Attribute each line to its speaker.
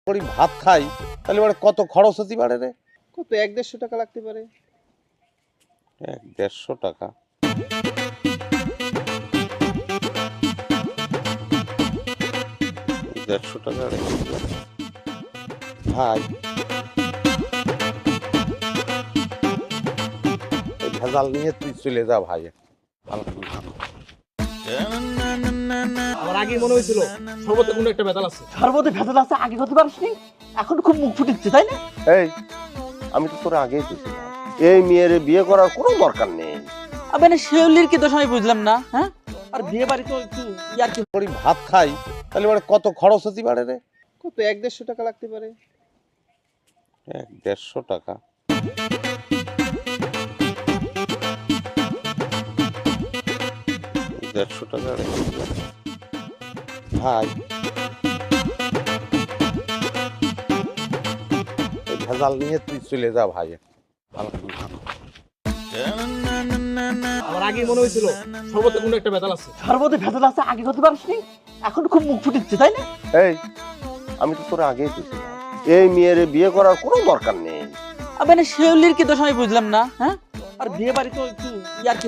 Speaker 1: করি ভাত খাই তাহলে মানে কত খরচ হতে পারে রে?
Speaker 2: কত 1-150 টাকা লাগতে পারে।
Speaker 1: 1-150 টাকা। দেড়শো টাকা রে ভাই, এই ভেজাল নিয়ে তুই চলে যা ভাই।
Speaker 2: আমার আগে মনে হয়েছিল সর্বতে কোনো একটা বেতাল আছে।
Speaker 3: সর্বতে ভেজাল আছে আগে করতে পারিসনি, এখন খুব মুখ ফুটিচ্ছে তাই না?
Speaker 1: এই আমি তো তোর আগেই বুঝলাম এই মেয়ের বিয়ে করার কোনো দরকার নেই।
Speaker 3: আবে না শিউলির কি দোষ আমি বুঝলাম না, হ্যাঁ? আর বিয়ে বাড়ি তো একটু ইয়ার কি
Speaker 1: করি ভাত খাই তাহলে মানে কত খরচ হতে পারে রে?
Speaker 2: কত 1-150 টাকা লাগতে পারে।
Speaker 1: 1-150 টাকা। দেড়শো টাকা রে ভাই, এই ভেজাল নিয়ে তুই চলে যা ভাই।
Speaker 2: আমার আগে মনে হয়েছিল সর্বতে কোনো একটা বেতাল আছে।
Speaker 3: সর্বতে ভেজাল আছে আগে করতে পারিসনি, এখন খুব মুখ ফুটিচ্ছে তাই না?
Speaker 1: এই আমি তো তোর আগেই বুঝলাম এই মেয়ের বিয়ে করার কোনো দরকার নেই।
Speaker 3: আবে না শিউলির কি দোষ আমি বুঝলাম না, হ্যাঁ? আর বিয়ে বাড়ি তো একটু ইয়ার কি